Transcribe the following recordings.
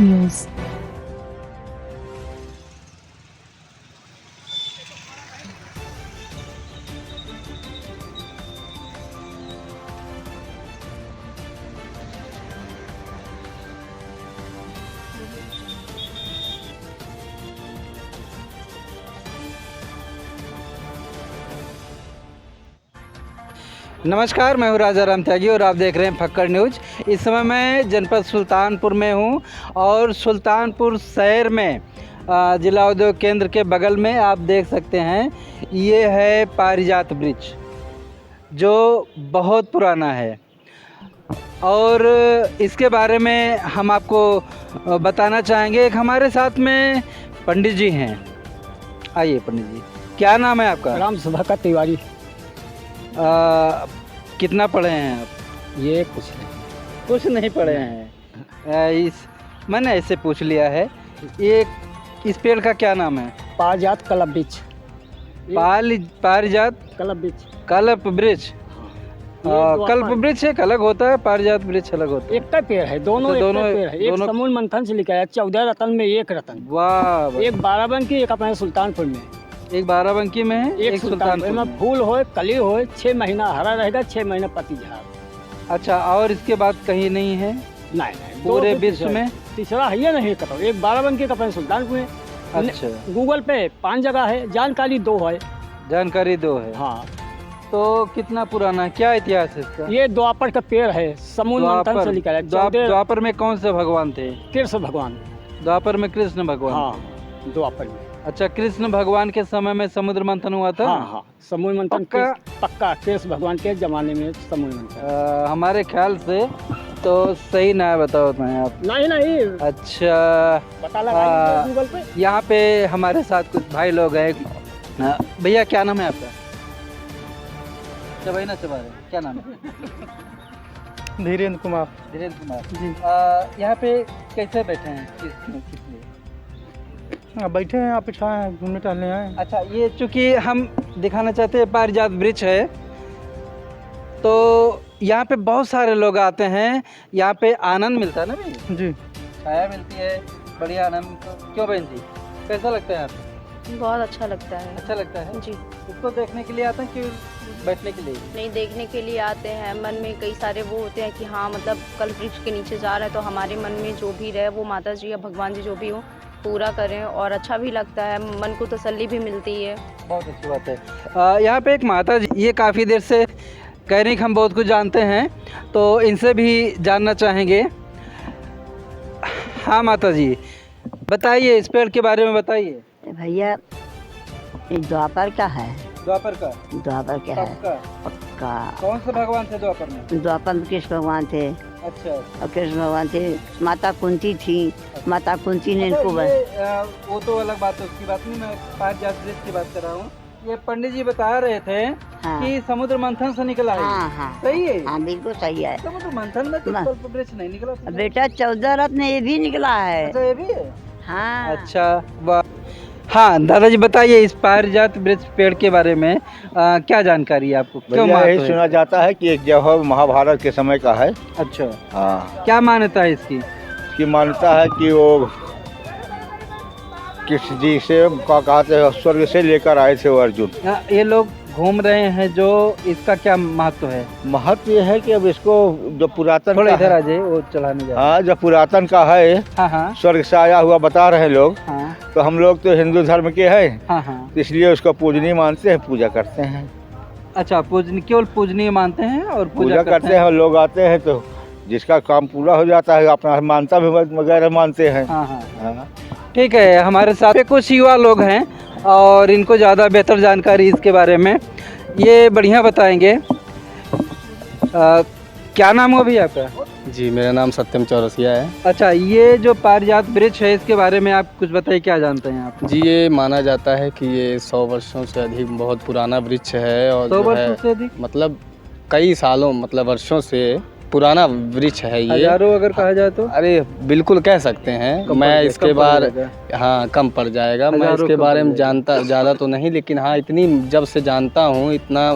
News. नमस्कार, मैं हूँ राजा राम त्यागी और आप देख रहे हैं फक्कड़ न्यूज। इस समय मैं जनपद सुल्तानपुर में हूँ और सुल्तानपुर शहर में जिला उद्योग केंद्र के बगल में आप देख सकते हैं, ये है पारिजात वृक्ष जो बहुत पुराना है और इसके बारे में हम आपको बताना चाहेंगे। एक हमारे साथ में पंडित जी हैं। आइए पंडित जी, क्या नाम है आपका? राम सुधाकर तिवारी। कितना पढ़े हैं आप? ये कुछ नहीं पढ़े हैं। मैंने ऐसे पूछ लिया है। ये इस पेड़ का क्या नाम है? पारिजात कल्प वृक्ष। पारिजात कल्प वृक्ष। कल्प वृक्ष एक अलग होता है, पारिजात वृक्ष अलग होता है। एक का पेड़ है, दोनों दोनों पेड़ है। एक समूल मंथन से लिखा है 14 रतन में एक रतन। वाह। एक बाराबंकी, एक अपने सुल्तानपुर में। एक बाराबंकी में है, एक सुल्तानपुर में। फूल हो, कली हो, 6 महीना हरा रहेगा, 6 महीना पत्ती झाड़। अच्छा, और इसके बाद कहीं नहीं है? नहीं, पूरे विश्व में तीसरा है ये नहीं कतो। एक बाराबंकी का अपने सुल्तानपुर में। अच्छा, गूगल पे 5 जगह है, जानकारी 2 है। जानकारी 2 है। हाँ। तो कितना पुराना है, क्या इतिहास है इसका? ये द्वापर का पेड़ है, समूल मंथन से लिखा है। द्वापर में कौन से भगवान थे? कृष्ण भगवान। द्वापर में कृष्ण भगवान। हाँ, द्वापर में। अच्छा, कृष्ण भगवान के समय में समुद्र मंथन हुआ था? हाँ, समुद्र मंथन पक्का कृष्ण भगवान के जमाने में समुद्र मंथन। हमारे ख्याल से तो सही ना है, बताओ मैं आप। नहीं। अच्छा, पता लगा गूगल पे। यहाँ पे हमारे साथ कुछ भाई लोग हैं। भैया क्या नाम है आपका? चबाई ना चबा रहे, क्या नाम है? धीरेन्द्र कुमार। धीरेन्द्र कुमार जी। यहाँ पे कैसे बैठे हैं, किस लिए? बैठे हैं, आप छाए हैं, घूमने टहलने आए। अच्छा, ये चूँकि हम दिखाना चाहते हैं पारिजात वृक्ष है, तो यहाँ पे बहुत सारे लोग आते हैं। यहाँ पे आनंद मिलता है ना भैया? जी, छाया मिलती है, बढ़िया आनंद। क्यों बहन जी, कैसा लगता है आपको? बहुत अच्छा लगता है। अच्छा लगता है जी। इसको देखने के लिए आते हैं कि बैठने के लिए? नहीं, देखने के लिए आते हैं। मन में कई सारे वो होते हैं कि हाँ, मतलब कल्प वृक्ष के नीचे जा रहा है तो हमारे मन में जो भी रहे वो माता जी या भगवान जी जो भी हो पूरा करें, और अच्छा भी लगता है, मन को तसल्ली भी मिलती है। बहुत अच्छी बात है। यहाँ पे एक माता जी, ये काफ़ी देर से कह रही कि हम बहुत कुछ जानते हैं, तो इनसे भी जानना चाहेंगे। हाँ माता जी, बताइए, इस पेड़ के बारे में बताइए। भैया ये द्वापर का है। द्वापर का? द्वापर का है पक्का। कौन से भगवान थे द्वापर में? द्वापर में कृष्ण भगवान थे। अच्छा। और कृष्ण भगवान थे, माता कुंती थी। माता कुंती ने इनको वो तो अलग बात है, उसकी बात नहीं, मैं पारिजात वृक्ष की बात कर रहा हूँ। ये पंडित जी बता रहे थे हाँ। कि समुद्र मंथन से निकला है। हाँ, सही है? हाँ, बिल्कुल सही है। समुद्र मंथन में तो कल्प वृक्ष नहीं निकला था। बेटा 14 रत्न ये भी निकला है। अच्छा, ये भी है? हाँ। अच्छा, वाह। हाँ दादाजी, बताइए इस पारिजात वृक्ष पेड़ के बारे में क्या जानकारी है आपको? क्यों यही सुना जाता है कि एक जगह महाभारत के समय का है। अच्छा। हाँ। क्या मान्यता है इसकी? की मान्यता है कि वो कृष्ण जी से कहते हैं स्वर्ग से लेकर आए थे वो अर्जुन। ये लोग घूम रहे हैं, जो इसका क्या महत्व है? महत्व ये है कि अब इसको जो पुरातन थोड़ा का इधर है, आ जाइए, वो चलाने जा। हाँ, जो पुरातन का है, हाँ। स्वर्ग से आया हुआ बता रहे हैं लोग। हाँ। तो हम लोग तो हिंदू धर्म के हैं। हाँ। इसलिए उसको पूजनीय मानते हैं, पूजा करते हैं। अच्छा, केवल पूजनीय मानते हैं और पूजा करते हैं। और लोग आते हैं तो जिसका काम पूरा हो जाता है अपना मानता भी वगैरह मानते हैं। हाँ। ठीक है, हमारे साथ कुछ युवा लोग हैं और इनको ज़्यादा बेहतर जानकारी इसके बारे में ये बढ़िया बताएंगे। क्या नाम हो भैया आपका? जी, मेरा नाम सत्यम चौरसिया है। अच्छा, ये जो पारिजात वृक्ष है इसके बारे में आप कुछ बताइए, क्या जानते हैं आप? जी, ये माना जाता है कि ये 100 वर्षों से अधिक बहुत पुराना वृक्ष है और 100 वर्षों से अधिक, मतलब कई सालों, मतलब वर्षों से पुराना वृक्ष है ये। हजारों अगर कहा जाए तो? अरे बिल्कुल कह सकते हैं। मैं इसके बारे, हाँ, कम पड़ जाएगा। मैं इसके बारे में जानता ज़्यादा तो नहीं, लेकिन हाँ, इतनी जब से जानता हूँ, इतना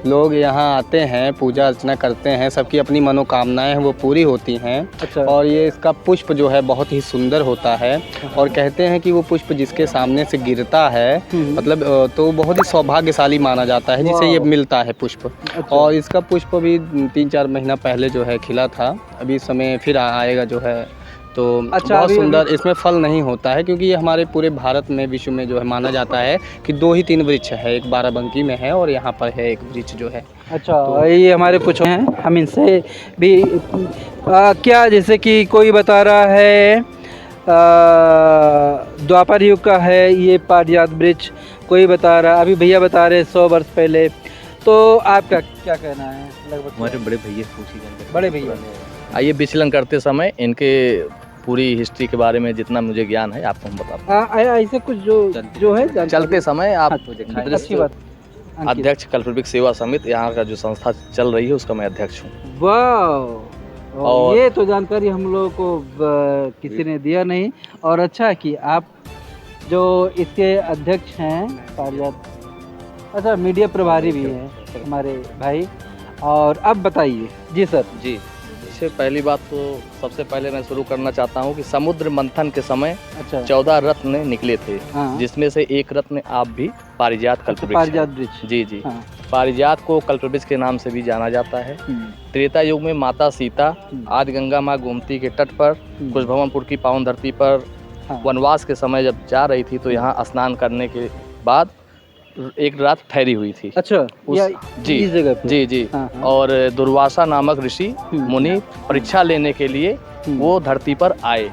लोग यहाँ आते हैं, पूजा अर्चना करते हैं, सबकी अपनी मनोकामनाएं हैं वो पूरी होती हैं। अच्छा। और ये इसका पुष्प जो है बहुत ही सुंदर होता है और कहते हैं कि वो पुष्प जिसके सामने से गिरता है मतलब तो बहुत ही सौभाग्यशाली माना जाता है जिसे ये मिलता है पुष्प। अच्छा। और इसका पुष्प भी 3-4 महीना पहले जो है खिला था, अभी इस समय फिर आएगा जो है। तो अच्छा, बहुत अभी- सुंदर, इसमें फल नहीं होता है क्योंकि ये हमारे पूरे भारत में, विश्व में जो है माना जाता है कि 2 ही 3 वृक्ष है, एक बाराबंकी में है और यहाँ पर है एक वृक्ष जो है। अच्छा, ये हमारे कुछ हैं, हम इनसे भी क्या, जैसे कि कोई बता रहा है द्वापर युग का है ये पारिजात वृक्ष, कोई बता रहा, अभी भैया बता रहे 100 वर्ष पहले। तो आपका क्या कहना है? लगभग हमारे बड़े भैया पूछी जानकारी। बड़े भैया। आइए विचलन करते समय इनके पूरी हिस्ट्री के बारे में जितना मुझे ज्ञान है आपको हम बताते ऐसे कुछ जो है हैं। चलते समय आप अच्छी बात। अंकित। अध्यक्ष कल्पवृक्ष सेवा समिति यहाँ का जो संस्था चल रही है उसका मैं अध्यक्ष हूँ। वाह, और- ये तो जानकारी हम लोगों को किसी ने दिया नहीं, और अच्छा कि आप जो इसके अध्यक्ष हैं पारिजात, अच्छा मीडिया प्रभारी भी हैं हमारे भाई। और अब बताइए जी सर। जी, इससे पहली बात तो सबसे पहले मैं शुरू करना चाहता हूँ कि समुद्र मंथन के समय अच्छा। 14 रत्न निकले थे, हाँ। जिसमें से एक रत्न आप भी पारिजात कल्पवृक्ष पारिजात है। वृक्ष। जी जी, हाँ। पारिजात को कल्पवृक्ष के नाम से भी जाना जाता है। त्रेता युग में माता सीता आदि गंगा माँ गोमती के तट पर कुशभवनपुर की पावन धरती पर हाँ। वनवास के समय जब जा रही थी तो यहाँ स्नान करने के बाद एक रात ठहरी हुई थी। अच्छा, जी इस जगह पे। जी जी। हाँ, हाँ। और दुर्वासा नामक ऋषि मुनि परीक्षा लेने के लिए वो धरती पर आए।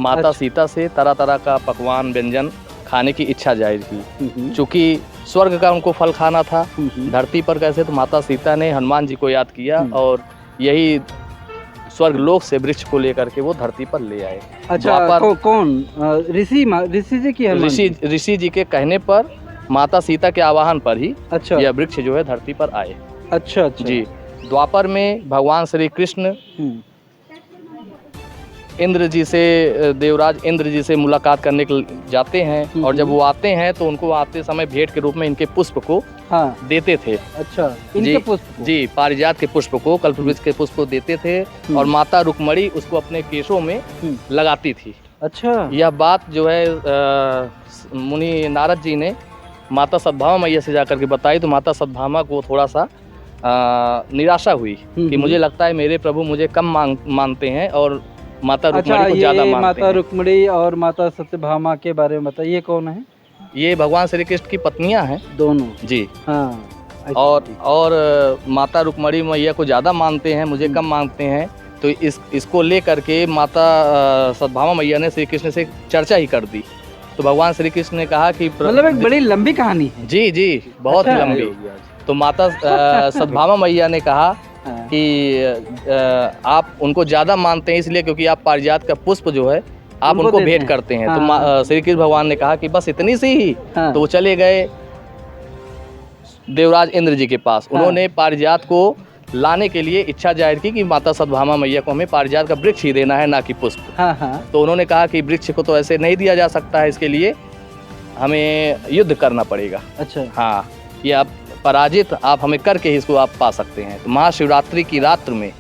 माता अच्छा। सीता से तरह तरह का पकवान व्यंजन खाने की इच्छा जाहिर की। चूँकि स्वर्ग का उनको फल खाना था, धरती पर कैसे, तो माता सीता ने हनुमान जी को याद किया और यही स्वर्ग लोक से वृक्ष को लेकर के वो धरती पर ले आए। अच्छा, कौन ऋषि जी की हनुमान जी? ऋषि जी के कहने पर, माता सीता के आवाहन पर ही अच्छा यह वृक्ष जो है धरती पर आए। अच्छा अच्छा। जी। द्वापर में भगवान श्री कृष्ण इंद्र जी से, देवराज इंद्र जी से मुलाकात करने के लिए जाते हैं और जब वो आते हैं तो उनको आते समय भेंट के रूप में इनके पुष्प को हाँ। देते थे। अच्छा, जी इनके पुष्प को? जी, पारिजात के पुष्प को, कल्पवृक्ष के पुष्प को देते थे और माता रुक्मणी उसको अपने केशों में लगाती थी। अच्छा। यह बात जो है मुनि नारद जी ने माता सद्भामा मैया से जाकर के बताई, तो माता सद्भामा को थोड़ा सा निराशा हुई कि मुझे लगता है मेरे प्रभु मुझे कम मानते हैं और माता रुक्मणी को ज़्यादा मानते हैं। माता रुक्मणी और माता सत्यभामा के बारे में बताइए, कौन है? ये भगवान श्री कृष्ण की पत्नियां हैं दोनों। जी। हाँ। और माता रुक्मणी मैया को ज़्यादा मानते हैं, मुझे कम मानते हैं। तो इसको ले करके माता सद्भामा मैया ने श्री कृष्ण से चर्चा ही कर दी। तो भगवान श्री कृष्ण ने कहा कि मतलब एक बड़ी लंबी कहानी है। जी जी, बहुत ही अच्छा। लंबी। तो माता सद्भामा मैया ने कहा कि आप उनको ज़्यादा मानते हैं इसलिए क्योंकि आप पारिजात का पुष्प जो है आप उनको भेंट करते हैं। तो श्री कृष्ण भगवान ने कहा कि बस इतनी सी ही। तो वो चले गए देवराज इंद्र जी के पास। उन्होंने पारिजात को लाने के लिए इच्छा जाहिर की कि माता सद्भामा मैया को हमें पारिजात का वृक्ष ही देना है, ना कि पुष्प। तो उन्होंने कहा कि वृक्ष को तो ऐसे नहीं दिया जा सकता है, इसके लिए हमें युद्ध करना पड़ेगा। अच्छा। हाँ, ये आप पराजित आप हमें करके ही इसको आप पा सकते हैं। तो महाशिवरात्रि की रात्र में,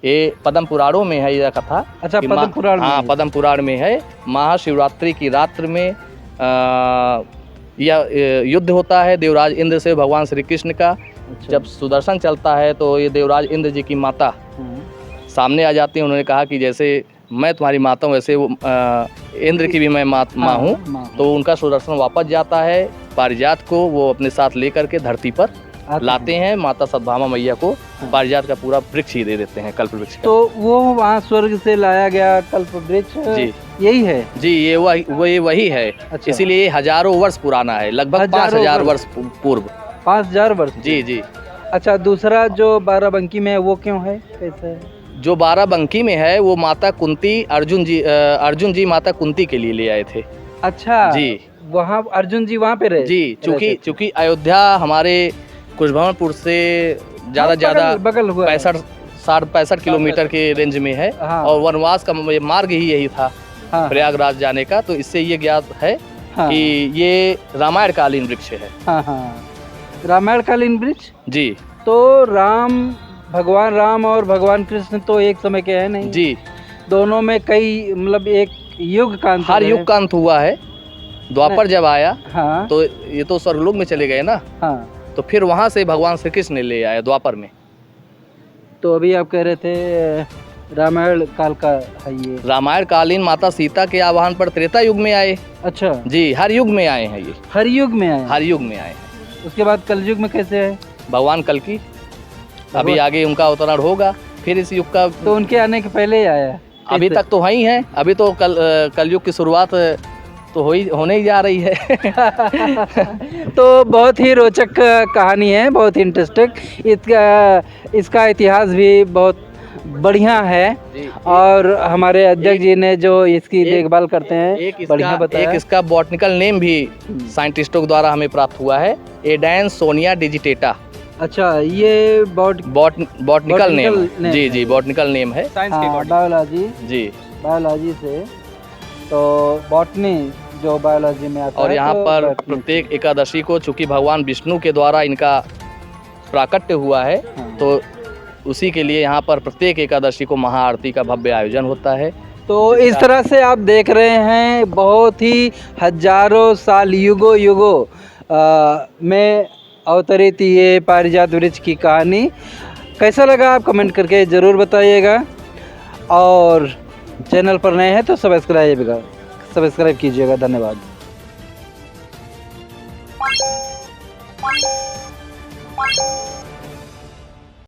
ये पद्म पुराणों में है यह कथा। अच्छा, पद्म पुराण में? हाँ, पद्म पुराण में है। महाशिवरात्रि की रात्र में यह युद्ध होता है देवराज इंद्र से भगवान श्री कृष्ण का। अच्छा। जब सुदर्शन चलता है तो ये देवराज इंद्र जी की माता सामने आ जाती है। उन्होंने कहा कि जैसे मैं तुम्हारी माता हूँ वैसे वो इंद्र की भी मैं माँ हूँ। तो उनका सुदर्शन वापस जाता है, पारिजात को वो अपने साथ लेकर के धरती पर लाते हैं। माता सद्भामा मैया को पारिजात का पूरा वृक्ष ही दे देते हैं, कल्प वृक्ष का। तो वो वहाँ स्वर्ग से लाया गया कल्प वृक्ष जी यही है? जी, ये वही है। अच्छा। इसीलिए हजारों वर्ष पुराना है, लगभग 5000 वर्ष पूर्व। 5000 वर्ष? जी जी। अच्छा, दूसरा जो बाराबंकी में है वो क्यों है, कैसे है? जो बाराबंकी में है वो माता कुंती अर्जुन जी माता कुंती के लिए ले आए थे। अच्छा जी, वहाँ अर्जुन जी वहाँ पे रहे? जी, चूँकि अयोध्या हमारे कुशभवनपुर से ज़्यादा बगल हुआ 65 किलोमीटर के रेंज में है। और वनवास का मार्ग ही यही था, प्रयागराज जाने का। तो इससे ये ज्ञात है कि ये रामायण कालीन वृक्ष है। रामायणकालीन वृक्ष। जी तो भगवान राम और भगवान कृष्ण तो एक समय के हैं नहीं जी, दोनों में कई मतलब एक युग का अंतर हर है। युग का अंत हुआ है। द्वापर जब आया हाँ तो ये तो स्वर्गलोक में चले गए ना, हाँ। तो फिर वहाँ से भगवान श्री कृष्ण ने ले आए द्वापर में। तो अभी आप कह रहे थे रामायण काल का है ये। रामायण कालीन माता सीता के आह्वान पर त्रेता युग में आए। अच्छा, जी, हर युग में आए हैं ये, हर युग में आए। हर युग में आए हैं। उसके बाद कलयुग में कैसे है? भगवान कल की अभी आगे उनका अवतरण होगा, फिर इस युग का तो उनके आने के पहले ही आया है? अभी कैसे? तक तो वही है, अभी तो कलयुग की शुरुआत तो होने ही जा रही है। तो बहुत ही रोचक कहानी है, बहुत इंटरेस्टिंग। इसका इतिहास भी बहुत बढ़िया है जी। और हमारे अध्यक्ष जी ने जो इसकी देखभाल करते हैं बढ़िया बताया। एक इसका बॉटनिकल नेम भी साइंटिस्टों द्वारा हमें प्राप्त हुआ है, एडेंस सोनिया डिजिटेटा। अच्छा, ये बॉटनिकल नेम नेम जी है। जी, बॉटनिकल नेम है। बायोलॉजी जी, बायोलॉजी से तो बॉटनी जो बायोलॉजी में आता है। और यहाँ तो पर बॉटनी। प्रत्येक एकादशी को चूंकि भगवान विष्णु के द्वारा इनका प्राकट्य हुआ है, हाँ। तो उसी के लिए यहाँ पर प्रत्येक एकादशी को महाआरती का भव्य आयोजन होता है। तो इस तरह से आप देख रहे हैं बहुत ही हजारों साल युगों में अवतरित ये पारिजात वृक्ष की कहानी। कैसा लगा आप कमेंट करके ज़रूर बताइएगा, और चैनल पर नए हैं तो सब्सक्राइब कीजिएगा। धन्यवाद।